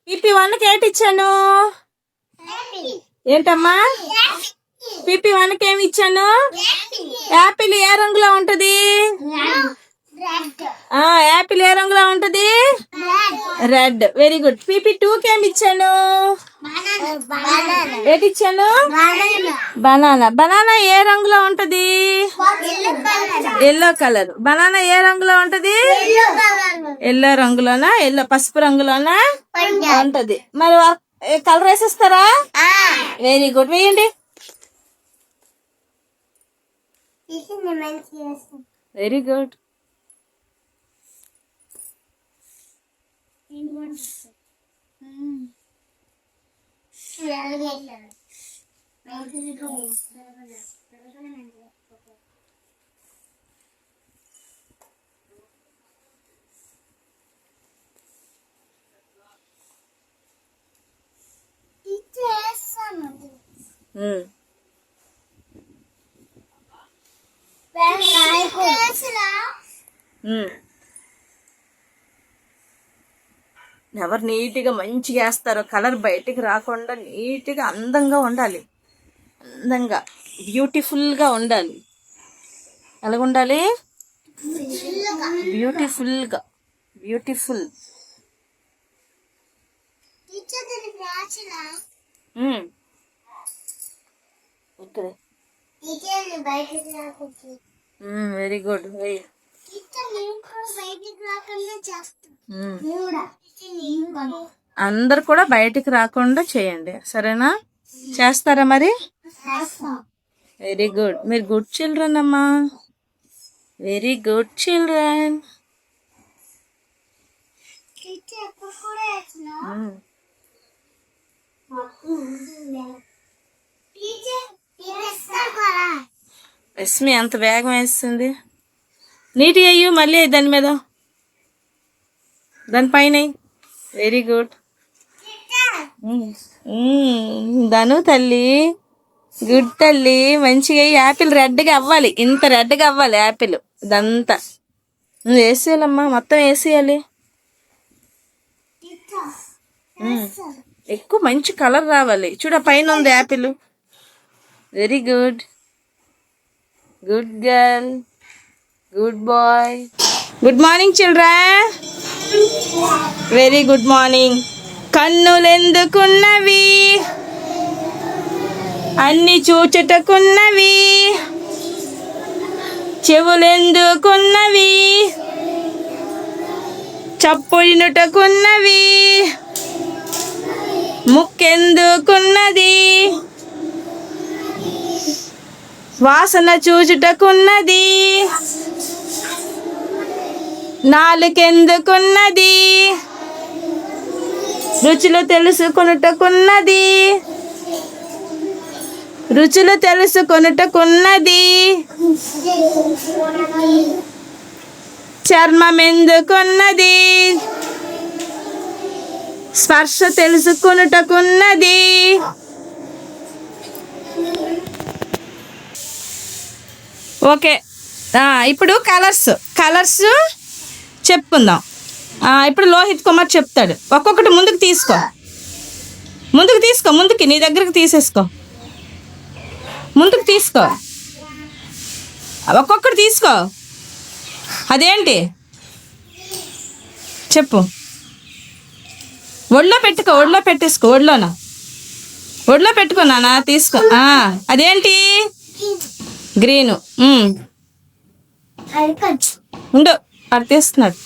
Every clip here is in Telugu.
PP1కి ఏంటి ఇచ్చాను? ఏంటమ్మా? PP1కి ఏమి ఇచ్చాను? యాపిల్ ఏ రంగులో ఉంటది? యాపిల్ ఏ రంగులో ఉంటది? రెడ్. Very good. PP2కి ఏమి ఇచ్చాను? ఏంటి ఇచ్చాను? బనానా. బనానా ఏ రంగులో ఉంటది? Yellow colour. బనానా ఏ రంగులో ఉంటది? ఎల్లో రంగులోనా? ఎల్లో పసుపు రంగులోనా ఉంటది. మరి కలర్ వేసేస్తారా? Very good. వేయండి. Very good. ఎవరు నీట్గా మంచిగా వేస్తారో కలర్ బయటికి రాకుండా నీట్గా అందంగా ఉండాలి. అందంగా బ్యూటిఫుల్గా ఉండాలి. ఎలాగుండాలి? బ్యూటిఫుల్గా. బ్యూటిఫుల్. ఇక్కడ వెరీ గుడ్. అందరు కూడా బయటికి రాకుండా చేయండి. సరేనా? చేస్తారా మరి? Very good. మీరు గుడ్ చిల్డ్రన్ అమ్మా. Very good children. రశ్మి అంత వేగం వేస్తుంది. నీట్గా అయ్యు. మళ్ళీ దాని మీద దానిపైన. Very good. ధను తల్లి. గుడ్ తల్లి. మంచిగా యాపిల్ రెడ్గా అవ్వాలి. ఇంత రెడ్గా అవ్వాలి యాపిల్. ఇదంతా వేసేయాలమ్మా. మొత్తం వేసేయాలి. ఎక్కువ మంచి కలర్ రావాలి. చూడ పైన ఉంది apple. Very good. Good girl. Good boy. Good morning children. Very good morning. కన్నులెందుకున్నవి? అన్ని చూచుటకున్నవి. చెవులెందుకున్నవి? చప్పుడినుటకున్నవి. ముక్కెందుకున్నది? వాసన చూచుటకున్నది. నాలుకెందుకున్నది? రుచులు తెలుసుకొనుటకున్నది. రుచులు తెలుసుకొనుటకున్నది. చర్మం ఎందుకున్నది? స్పర్శ తెలుసుకొనుటకున్నది. ఓకే. ఇప్పుడు కలర్స్ చెప్పుకుందాం. ఇప్పుడు లోహిత్ కుమార్ చెప్తాడు. ఒక్కొక్కటి ముందుకు తీసుకో. ముందుకి నీ దగ్గరకు తీసేసుకో. ముందుకు తీసుకో. ఒక్కొక్కటి తీసుకో. అదేంటి చెప్పు. ఒళ్ళో పెట్టేసుకో. ఒళ్ళో పెట్టుకో నాన్న. తీసుకో. అదేంటి? గ్రీను. ఉండు. అది తీస్తున్నాడు.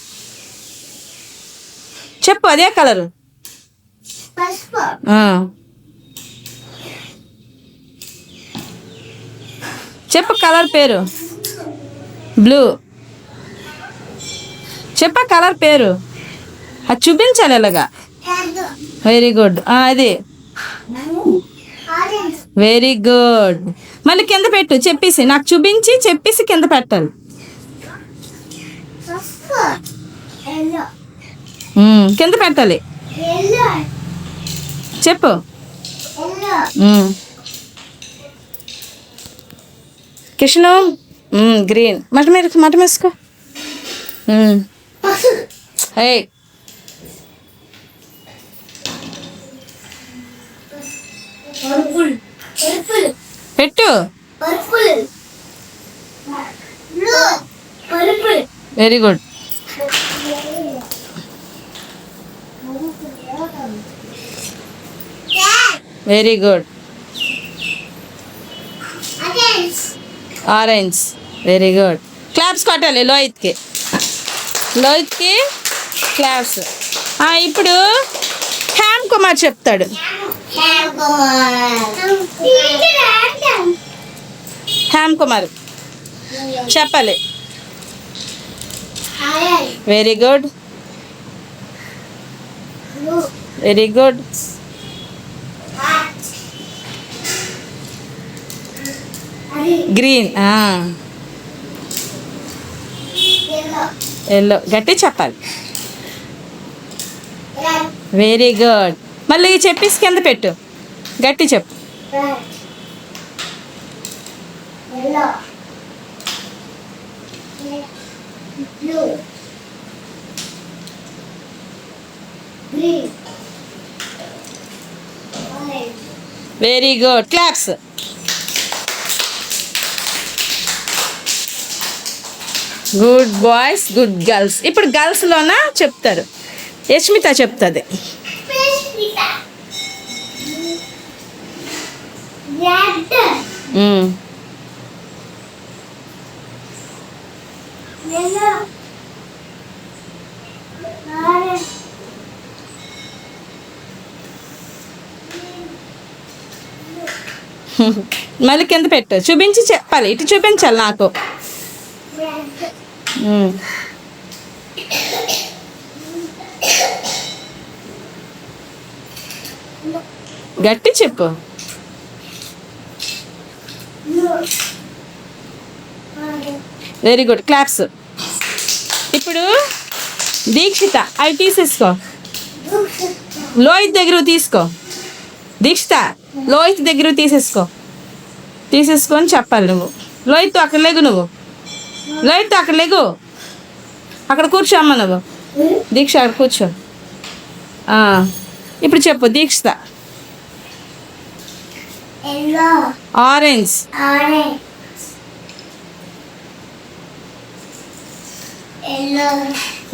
చెప్పు. అదే కలరు. చెప్పు కలర్ పేరు. బ్లూ. చెప్ప కలర్ పేరు. అది చూపించాలి ఇలాగా. Very good. అది వెరీ గుడ్. మళ్ళీ కింద పెట్టు. చెప్పేసి నాకు చూపించి చెప్పేసి కింద పెట్టాలి. కింద పెట్టాలి. చెప్పు. కిషను. గ్రీన్. మటం వేసుకో. పెట్టు. Very good. Very good. Orange. Very good. Claps కొట్టాలి లోహిత్కి. క్లాప్స్. ఇప్పుడు హ్యామ్ కుమార్ చెప్తాడు. హ్యామ్ కుమార్ చెప్పాలి. Very good. Very good. Green. Yellow. గట్టి చెప్పాలి. Very good. మళ్ళీ చెప్పేసి కింద పెట్టు. గట్టి చెప్పు. Very good. Claps. Good boys, good girls. ఇప్పుడు గర్ల్స్లోన చెప్తారు. యష్మిత చెప్తుంది. మళ్ళీ కింద పెట్టు. చూపించి చెప్పాలి. ఇటు చూపించాలి నాకు. గట్టి చెప్పు. Very good. క్లాప్స్. ఇప్పుడు దీక్షిత అవి తీసేసుకో. లోహిత్ దగ్గర తీసుకో. దీక్షిత లోహిత్ దగ్గర తీసేసుకొని చెప్పాలి నువ్వు. లోహిత్ అక్కడ లేగు. నువ్వు లోహిత్ అక్కడ లేగు. అక్కడ కూర్చో అమ్మ. నువ్వు దీక్ష అక్కడ కూర్చో. ఇప్పుడు చెప్పు దీక్షిత. ఆరెంజ్.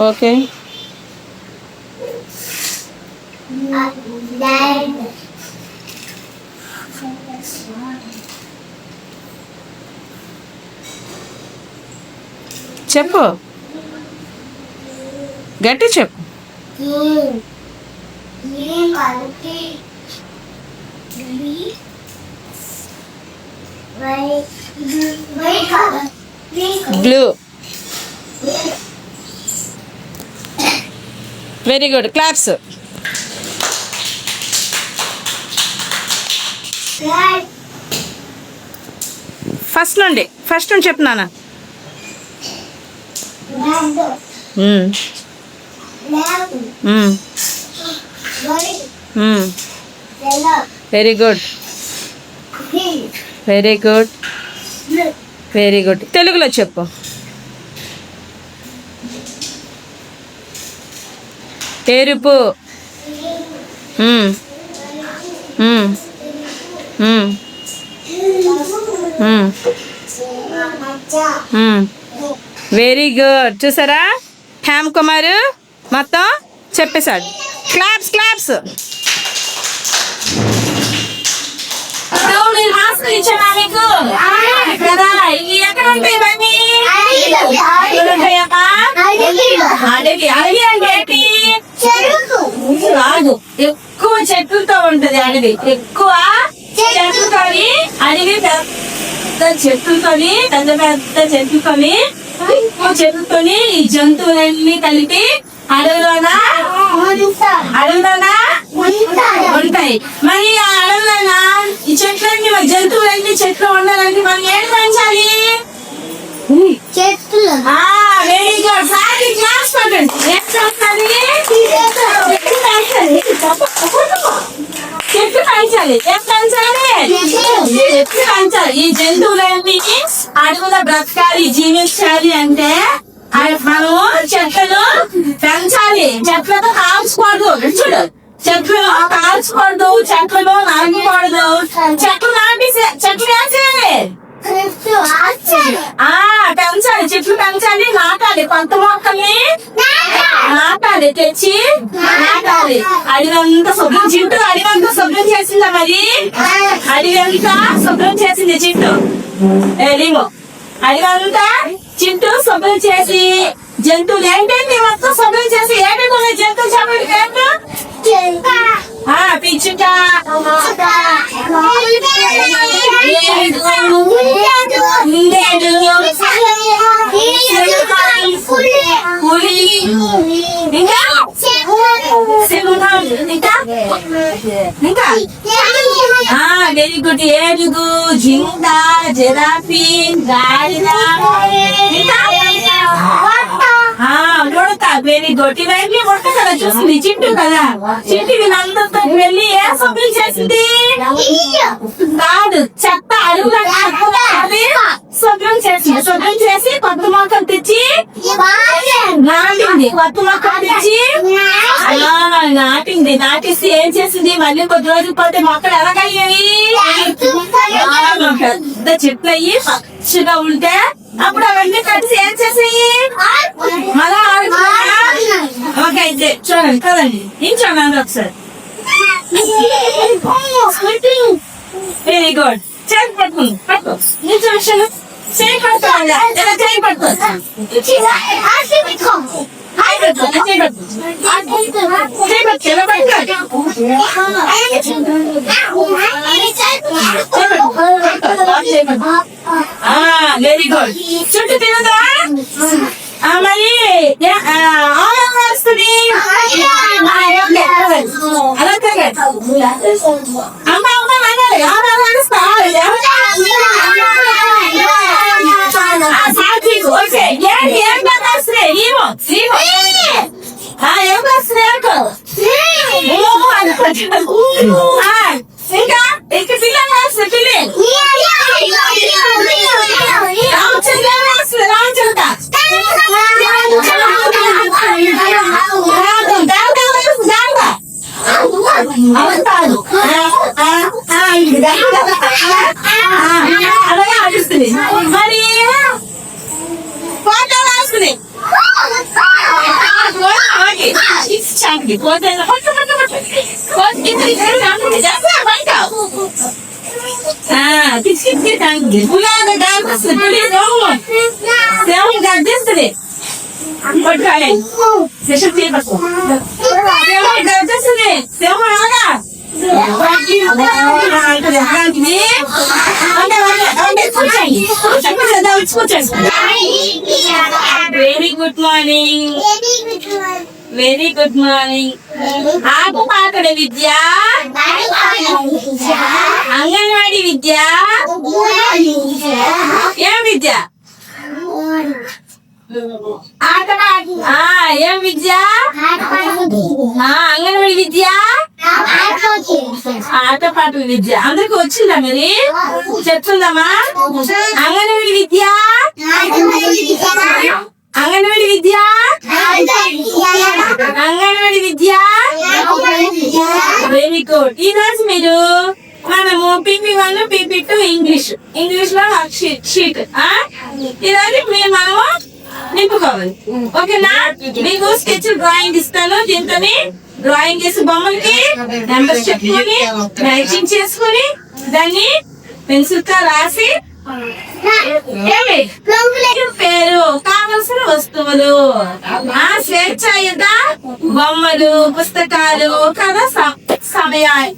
ఓకే. చెప్పు. గట్టి చెప్పు. Blue. Very good. Claps. First నుండి చెప్తున్నానా. Very good. Very good. Very good. తెలుగులో చెప్పు. ఎరుపు. Very good. చూసారా హ్యామ్ కుమార్ మొత్తం చెప్పేశాడు. క్లాప్స్. రాదు. ఎక్కువ చెట్లతో ఉంటది అడవి. ఎక్కువ చెట్లతోని అడవి. పెద్ద చెట్లతోని చెట్లతోని ఈ జంతువులన్నీ కలిపి అడవిలోన ఉంటాయి. మరి ఆ అడవిలోన ఈ చెట్లన్నీ జంతువులన్నీ చెట్లు ఉండాలంటే మనం ఏం పెంచాలి? Very good. సారీ క్లాస్ పట్టండి. చెట్లు పెంచాలి. చెట్లు పెంచాలి. ఈ జంతువులన్నీ అడవులో బ్రతకాలి, జీవించాలి అంటే మనము చెట్లను పెంచాలి. చెట్లతో కాల్చకూడదు. చూడు చెట్లు కాల్చకూడదు, చెట్లను నాటకూడదు. చెట్లు వేసేయాలి, పెంచాలి, చెట్లు పెంచాలి, నాటాలి, కొత్త మొక్కల్ని నాటాలి, తెచ్చి నాటాలి. అడివంతా శుభ్రం, చింటూ అడివంతా శుభ్రం చేసిందా? మరి అడివంతా శుభ్రం చేసింది చింటూ. ఏమో అడివంతా చింటూ శుభ్రం చేసి, జంతువులు ఏంటంటే మొత్తం శుభ్రం చేసి, ఏంటంటే జంతువులు చెప్పండి పేరు? పిచ్చుక, పులి, ఇంకా సింహం, ఇంకా వెరీ గుడ్. ఏనుగు, జింక, జిరాఫీ, గాడిద, ఇంకా ఉడత. Very good. ఇవన్నీ ఉడత కదా చూసింది, చింటూ కదా. చింటూ వీళ్ళందరితో వెళ్ళి ఏ శుభ్రం చేసింది? కాదు, చెత్త అడుగుల శుభ్రం చేసింది. శుభ్రం చేసి కొత్త మొక్కలు తెచ్చి నాటింది. కొత్త మొక్కలు తెచ్చి నాటింది. నాటిస్తే ఏం చేసింది? మళ్ళీ కొద్ది రోజులు పోతే మొక్కలు ఎలాగయ్యేవి? పెద్ద చెట్లు అయ్యి పచ్చిగా ఉంటే అప్పుడు అవన్నీ కలిసి ఏం చేసాయి? మళ్ళా ఓకే, అయితే చూడండి కదండి. ఏం చూడండి ఒకసారి. Very good. చేయి పట్టుకుంది, పట్టుకో. నిజం చేయి పట్టుకోవాలి, చేయి పట్టుకో. Very good. చుట్టూ తినదా? మరి ఆమె వస్తుంది అలా తిరగదు. అమ్మ అమ్మ అనాలి, ఆమె నడుస్తా. ఏం వస్తున్నాయి? ఏమో ఏం వస్తున్నాయి? ఇంకా ఇక్కడ పిల్లలు వస్తుంది, పిల్లలు రామచంద్ర అలాగే ఆడిస్తుంది. మరి కోట రాస్తుంది. గర్దిస్తుంది. గర్దిస్తుంది సింహం అలాగా. Very good morning, very good morning. ఆకు పాకడ విద్య, అంగన్వాడీ విద్య, ఏం విద్య? ఏం విద్య? అంగన్వాడీ విద్య, ఆటపాటల విద్య. అందరికి వచ్చిందా? మరి చెప్తుందమ్మా. అంగన్వాడీ విద్య, అంగన్వాడీ విద్య, అంగన్వాడీ విద్య. Very good. ఈ రోజు మీరు మనము PP1, PP2 ఇంగ్లీష్ లో షీట్ ఈరోజు మనము నింపుకోవాలి. ఓకేనా? మీకు స్కెచ్ డ్రాయింగ్ ఇస్తాను. దీంతో డ్రాయింగ్ వేసి బొమ్మలకి నెంబర్స్ చెప్పుకొని మ్యాచింగ్ చేసుకుని దాన్ని పెన్సిల్ తో రాసి పేరు, కావలసిన వస్తువులు, స్వేచ్ఛాయుత బొమ్మలు, పుస్తకాలు, సమయం.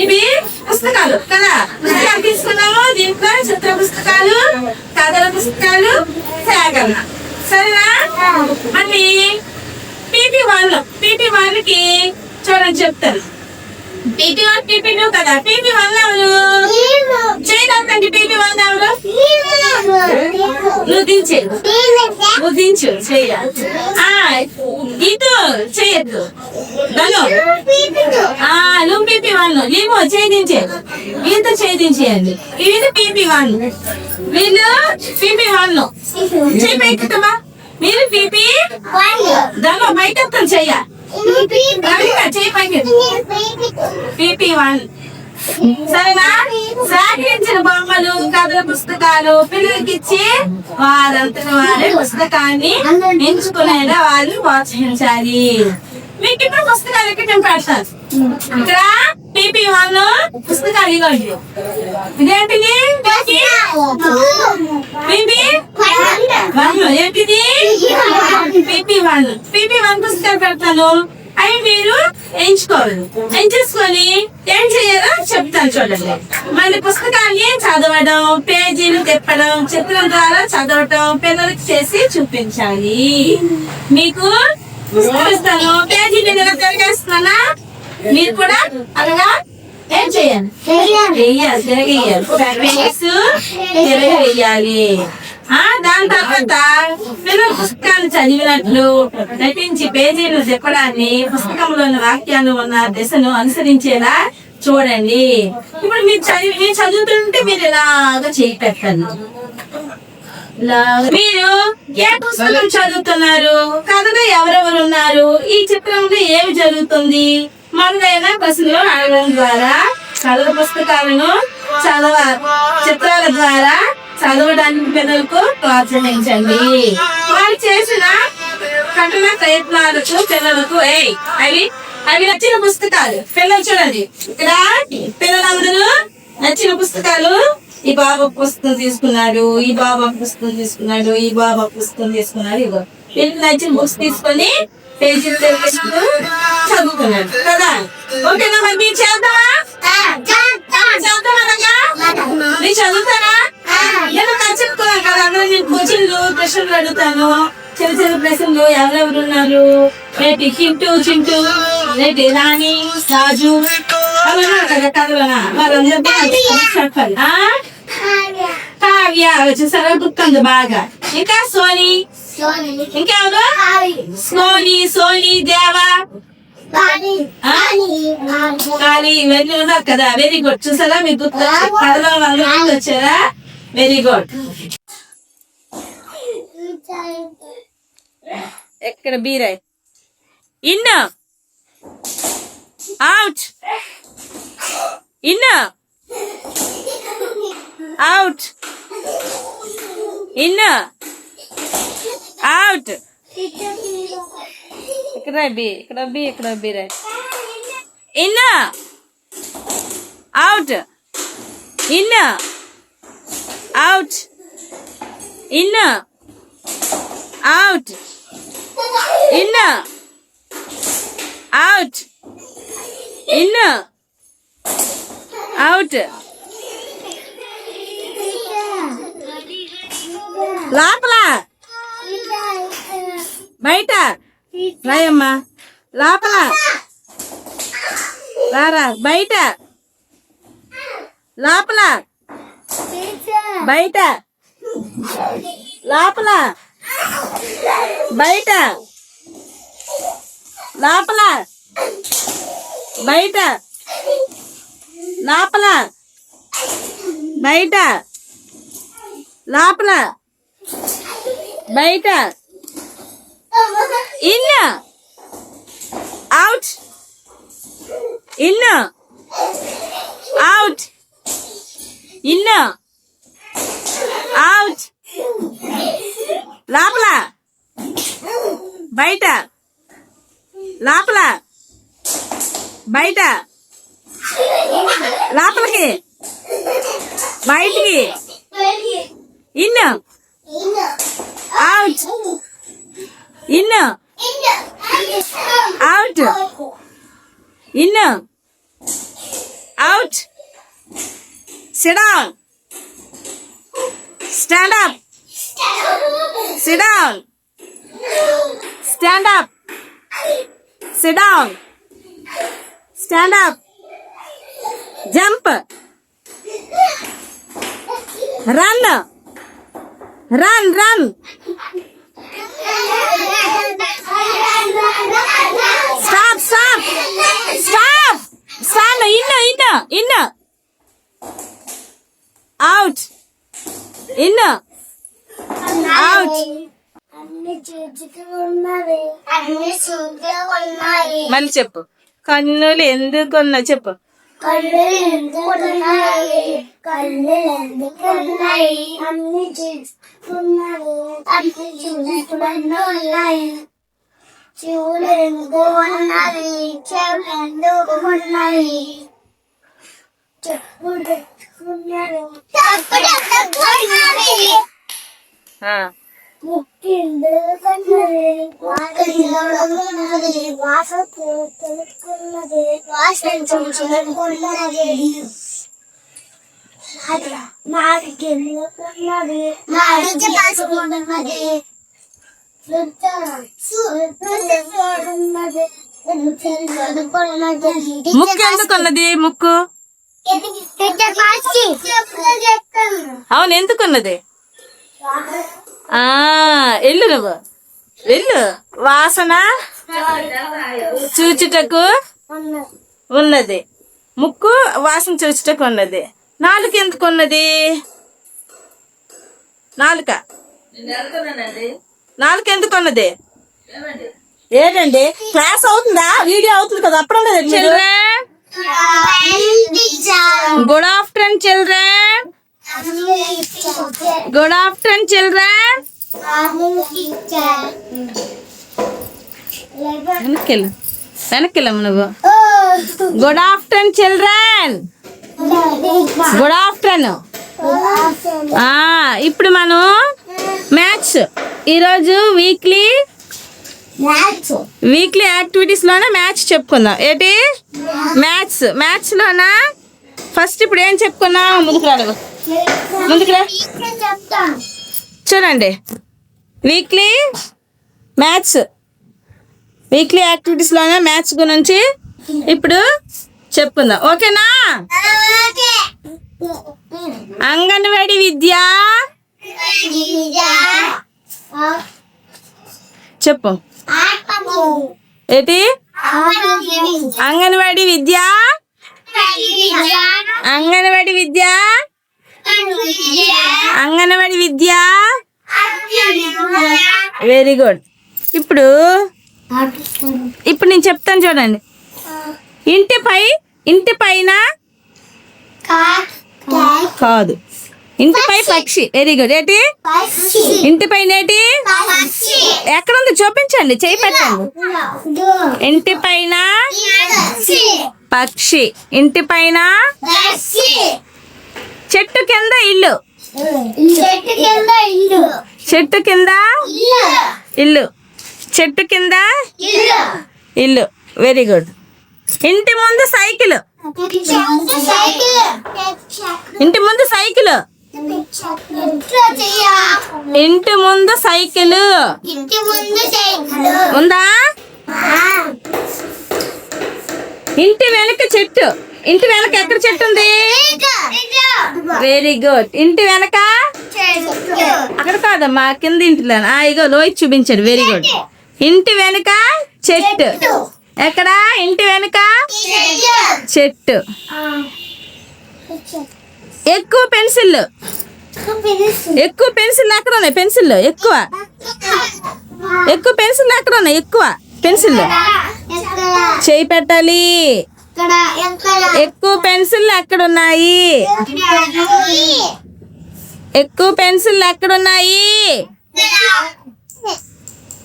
ఇవి పుస్తకాలు కదా. పుస్తకాలు తీసుకున్నాము. దీంట్లో చిత్ర పుస్తకాలు, కథల పుస్తకాలు, సేకరణ. సరేనా? మళ్ళీ PP1 కి చూడండి చెప్తాను. PP1, PP2 కదా. PP1 ఎవరు చేయగలండి? PP1 ఎవరు? నువ్వు దించు చెయ్యాలి. గీతు చేయద్దు. నువ్వు PP1 ఏమో చేయించే, గీత చేయించేయండి. ఇది PP1, వీళ్ళు PP1 చేయి పెట్టుతామా? మీరు పీపీ దానిలో పైకెత్తం చెయ్య చెయ్యి పైకి PP1 సరేనా. సేకరించిన బొమ్మలు కథల పుస్తకాలు పిల్లలకి ఇచ్చి వారంతటి వారి పుస్తకాన్ని ఎంచుకునేలా వాళ్ళు ప్రోత్సహించాలి. మీకు ఇప్పుడు పుస్తకాలు ఎక్కడ పెడతారు. ఇక్కడ PP1 పుస్తకాలు ఇవ్వండి. ఇదేంటిది PP1 ఏంటిది PP1 పుస్తకాలు పెడతాను. అవి మీరు ఎంచేసుకొని ఏం చేయాలో చెప్తాను చూడండి. మళ్ళీ పుస్తకాన్ని చదవడం, పేజీలు తిప్పడం, చిత్రం ద్వారా చదవటం పిల్లలకి చేసి చూపించాలి. మీకు చూపిస్తాను. పేజీ నేను తిరగేస్తున్నా. మీరు కూడా అలాగా ఏం చేయాలి, తిరగేయాలి. దాని తర్వాత పిల్లల పుస్తకాన్ని చదివినట్లు నటించి పేజీలు చెప్పడాన్ని పుస్తకంలోని వాక్యాలు ఉన్న దిశను అనుసరించేలా చూడండి. ఇప్పుడు మీరు చదువుతుంటే మీరు ఇలాగా చేయి పెట్టండి. మీరు ఏ పుస్తకం చదువుతున్నారు, కథలో ఎవరెవరు ఉన్నారు, ఈ చిత్రంలో ఏమి జరుగుతుంది మొదలైన ప్రశ్నలు అడగడం ద్వారా కథల పుస్తకాలను చిత్రాల ద్వారా చదవడానికి పిల్లలకు ప్రోత్సహించండి. వారు చేసిన కఠిన ప్రయత్నాలకు పిల్లలకు అవి నచ్చిన పుస్తకాలు పిల్లలు చూడండి. ఇక్కడ పిల్లలందరూ నచ్చిన పుస్తకాలు ఈ బాబా పుస్తకం తీసుకున్నాడు, ఈ బాబా పుస్తకం తీసుకున్నాడు, ఈ బాబా పుస్తకం తీసుకున్నాడు. ఇగో వీళ్ళకి నచ్చిన బుక్స్ తీసుకొని పేజీలు చదువుకున్నాడు కదా. ఓకేనా. మరి మీరు చేద్దామా మీరు చదువుతారా? నేను చెప్పుకున్నాను కదా. అందరూ నేను కోచింగ్లు ప్రశ్నలు అడుగుతాను. చిన్న చిన్న ప్రశ్నలు ఎవరెవరు ఉన్నారు, రేటి చింటూ రేటి రాణి రాజు అలా కదా కథలోనా. వారందరూ చెప్పాలి. కావ్య వచ్చేసరి బుక్ ఉంది బాగా. ఇంకా సోని, ఇంకెవరు సోని దేవా ఖాళీ ఇవన్నీ ఉన్నారు కదా. Very good. చూసారా మీకు గుర్తు కథలో వాళ్ళు వచ్చారా. Very good. ఎక్కడ బీరాయ్ in out in out in out. ఇక్కడ బీరాయ్ in out in out in out in out in out. లోపల బయట రాయమ్మా. లోపల రారా, బయట లోపల బయట లోపల బయట లోపల బయట లోపల బయట లోపల బయట in out in out in out. లోపల బయట లోపల బయట లోపలికి బయటికి in out in out in out. Sit down. Stand up. Sit down. Stand up. Sit down. Stand up. Jump. Run. Run. Stop. Stand. In. Out. In. Out. మళ్ళీ చెప్పు. కన్నులు ఎందుకున్నా చెప్పు. ముక్కు ఎందుకున్నది? ముక్కు అవును ఎందుకున్నది? ఎల్లు నువ్వు వెళ్ళు. వాసన చూచుటకు ఉన్నది. ముక్కు వాసన చూచుటకు ఉన్నది. నాలుక ఎందుకున్నది? నాలుక ఎందుకున్నది? ఏంటండి క్లాస్ అవుతుందా? వీడియో అవుతుంది కదా అప్పుడు. Children good afternoon children. Good afternoon children. వెనక్కెళ్ళము నువ్వు. Good afternoon children. Good afternoon. ఇప్పుడు మనం మ్యాథ్స్ ఈరోజు వీక్లీ యాక్టివిటీస్ లోనే మ్యాథ్స్ చెప్పుకుందాం. ఏంటి మ్యాథ్స్ లోనా ఫస్ట్ ఇప్పుడు ఏం చెప్పుకున్నాం? ముందుకురా చూడండి. వీక్లీ యాక్టివిటీస్ లోనే మ్యాథ్స్ గురించి ఇప్పుడు చెప్పుకుందాం. ఓకేనా? అంగన్వాడీ విద్య చెప్పు. ఏంటి? అంగన్వాడీ విద్య వెరీ గుడ్. ఇప్పుడు నేను చెప్తాను చూడండి. ఇంటి పైన కాదు, ఇంటిపై పక్షి. Very good. ఏంటి? ఇంటి పైన ఏంటి? ఎక్కడ ఉంది చూపించండి, చేయి పెట్టండి. ఇంటి పైన పక్షి. ఇంటి పైన చెట్టు కింద ఇల్లు. చెట్టు కింద ఇల్లు. Very good. ఇంటి ముందు సైకిల్. ఇంటి ముందు సైకిల్ ఉందా? ఇంటి వెనక చెట్టు. ఇంటి వెనక ఎక్కడ చెట్టు ఉంది? Very good. ఇంటి వెనక అక్కడ కాదమ్మా, కింద ఇంటిలో. ఇగో లోయ్ చూపించాడు. Very good. ఇంటి వెనక చెట్టు. ఎక్కడ? ఇంటి వెనక చెట్టు. ఎక్కువ పెన్సిల్ ఎక్కడ ఉన్నాయి? పెన్సిల్ ఎక్కువ పెన్సిల్ ఎక్కడ ఉన్నాయి? ఎక్కువ పెన్సిల్ చేయి పెట్టాలి. ఎక్కువ పెన్సిల్ ఎక్కడున్నాయి?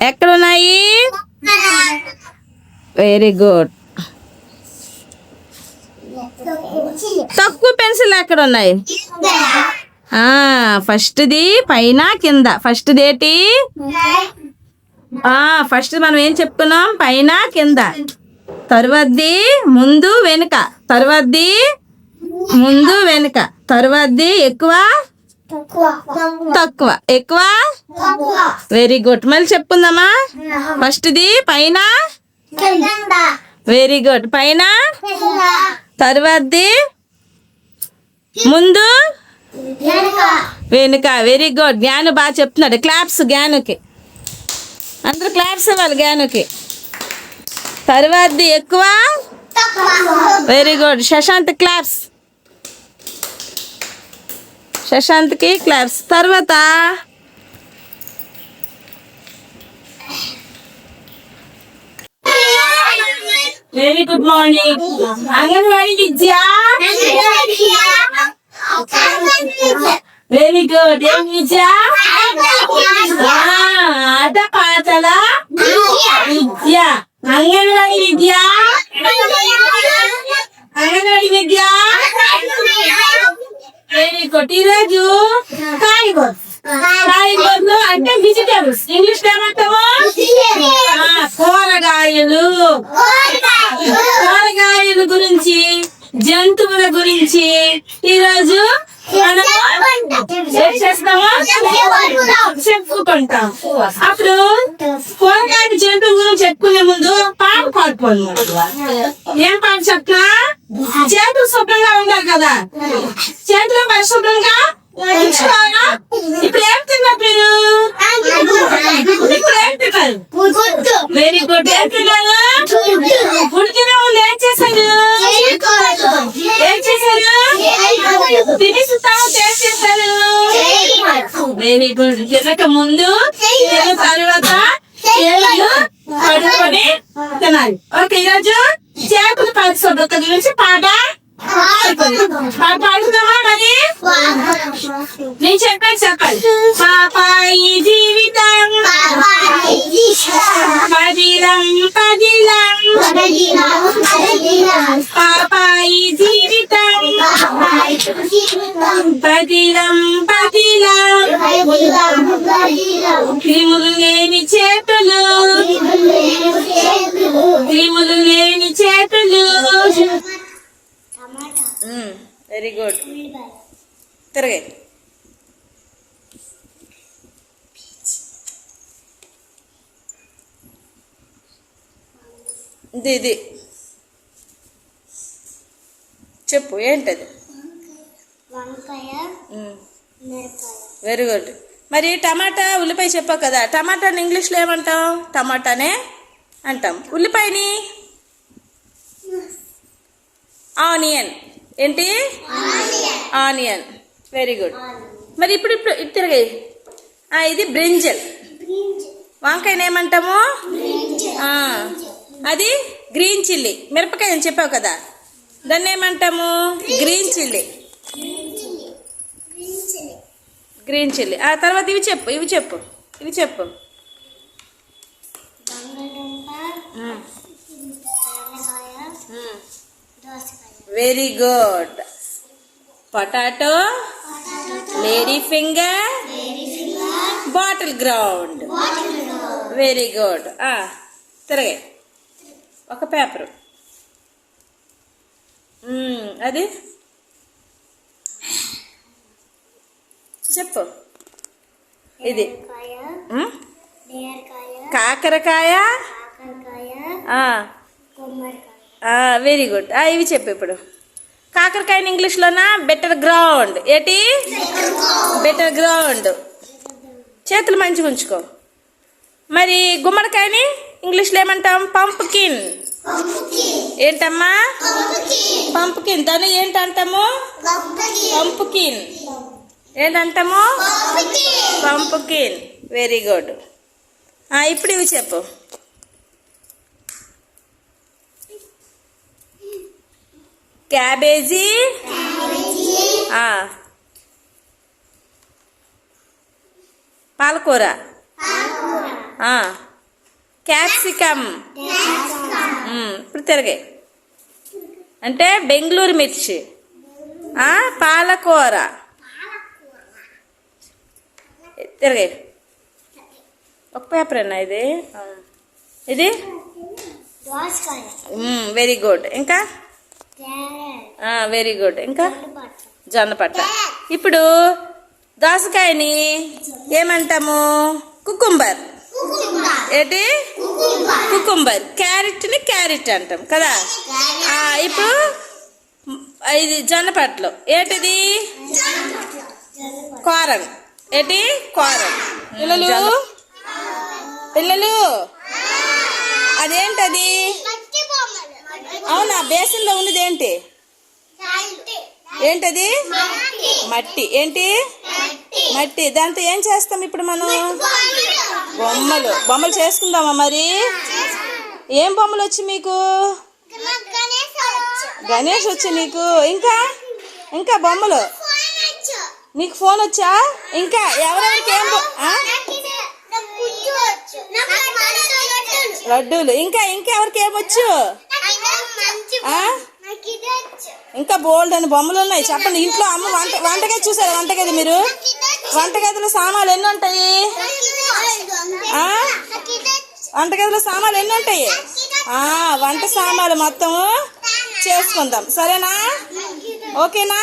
ఎక్కడున్నాయి? Very good. తక్కువ పెన్సిల్ ఎక్కడ ఉన్నాయి? ఫస్ట్ది పైన కింద. ఫస్ట్ది ఏంటి? ఫస్ట్ మనం ఏం చెప్పుకున్నాం? పైన కింద. తర్వాతది ముందు వెనుక. తర్వాతది ఎక్కువ తక్కువ. Very good. మళ్ళీ చెప్పుకుందామా? ఫస్ట్ది పైన. Very good. పైన. తర్వాతది ముందు వెనుక. Very good. జ్ఞాను బాగా చెప్తున్నాడు. క్లాప్స్ జ్ఞానుకి. అందరూ క్లాప్స్ ఇవ్వాలి జ్ఞానుకి. తర్వాతది ఎక్కువ. Very good. శశాంత్ క్లాప్స్. శశాంత్కి క్లాప్స్. తర్వాత వెరీ గుడ్ మార్నింగ్. అంగన్వాడీ విద్య. Very good. ఏం విద్య? ఆట పాటల విద్య. అంగన్వాడీ విద్య. అంగన్వాడీ విద్య. వెరీ గుడ్. ఈరోజు కాయగూరలు అంటే వెజిటేబుల్స్. ఇంగ్లీష్ ఏమంటాము? కూరగాయలు. కూరగాయల గురించి, జంతువుల గురించి ఈరోజు మనం ఏం చేస్తాము? చెప్పుకుంటాం. అప్పుడు కూరగాయల జంతువుల గురించి చెప్పుకునే ముందు పాట పాడుకోవాలి. ఏం పాట చెప్తా? చేతులు శుభ్రంగా ఉండాలి కదా, చేతులు పరిశుభ్రంగా ఉంచుకోవాలా? ఇప్పుడు ఏం తిన్నారు మీరు? ఇప్పుడు ఏం తిన్నారు? Very good. ఏం తిన్నారు? ఉడికిన ముందు ఏం చేశారు? ఏం చేశారు? తినేసిన తర్వాత ఏం చేశారు? Very good. తినక ముందు, తిన్న తర్వాత చేతులు కడుక్కొని తినాలి. ఓకే, ఈరోజు చేతుల పరిశుభ్రత గురించి పాట పాడుతున్నావా? మరి నేను చెప్పాను, చెప్పండి. పాపాయి జీవితం పదిలం పదిలం. పాపాయి జీవితం పదిలం పదిలం. క్రిములు లేని చేతులు, క్రిములు లేని చేతులు. Very good. తిరగే. ఇది చెప్పు, ఏంటది? Very good. మరి టమాటా, ఉల్లిపాయ చెప్పావు కదా. టమాటాని ఇంగ్లీష్లో ఏమంటాం? టమాటానే అంటాం. ఉల్లిపాయని ఆనియన్. ఏంటి? ఆనియన్. Very good. మరి ఇప్పుడు తిరగే. ఇది బ్రింజల్. వంకాయని ఏమంటాము? అది గ్రీన్ చిల్లీ. మిరపకాయ అని చెప్పావు కదా, దాన్ని ఏమంటాము? Green chilli. Green chilli. ఆ తర్వాత ఇవి చెప్పు, ఇవి చెప్పు, ఇవి చెప్పు. Very good. Potato, lady finger, bottle gourd. Very good. తిరగే. ఒక పేపరు. అది చెప్పు. ఇది కాకరకాయ. Very good. ఇవి చెప్పు ఇప్పుడు. కాకరకాయని ఇంగ్లీష్లోనా? Bitter gourd. ఏంటి? Bitter gourd. చేతులు మంచిగా ఉంచుకో. మరి గుమ్మడికాయని ఇంగ్లీష్లో ఏమంటాం? పంప్కిన్. ఏంటమ్మా? పంప్కిన్. దాన్ని ఏంటంటాము? పంప్కిన్. ఏంటంటాము? పంప్కిన్. Very good. ఇప్పుడు ఇవి చెప్పు. క్యాబేజీ. పాలకూర. క్యాప్సికమ్. ఇప్పుడు తిరగే. అంటే బెంగళూరు మిర్చి. పాలకూర. తిరగే. ఒక పేపర్ అన్నా ఇది. ఇది వెరీ గుడ్. ఇంకా వెరీ గుడ్. ఇంకా జొన్న పట్ట. ఇప్పుడు దోసకాయని ఏమంటాము? కుకుంబర్. ఏంటి? కుకుంబర్. క్యారెట్ని క్యారెట్ అంటాం కదా. ఇప్పుడు ఇది జొన్న పట్టలు. ఏంటిది? కోరన్. ఏంటి? కోరన్. పిల్లలు అదేంటది? అవునా? బేసన్లో ఉన్నది ఏంటి? ఏంటది? మట్టి. ఏంటి? మట్టి. దాంతో ఏం చేస్తాం ఇప్పుడు మనం? బొమ్మలు చేసుకుందామా? మరి ఏం బొమ్మలు వచ్చి మీకు? గణేష్ వచ్చు నీకు. ఇంకా ఇంకా బొమ్మలు. నీకు ఫోన్ వచ్చా? ఇంకా ఎవరెవరికి ఏం లడ్డూలు. ఇంకా ఇంకెవరికి ఏమొచ్చు? ఇంకా బోల్డ్ అని బొమ్మలు ఉన్నాయి. చెప్పండి. ఇంట్లో అమ్మ వంటగది చూసారా? వంటగది మీరు వంటగదిలో సామాన్లు ఎన్ని ఉంటాయి? వంటగదిలో సామాన్లు ఎన్ని ఉంటాయి? వంట సామాన్లు మొత్తం చేసుకుందాం. సరేనా? ఓకేనా?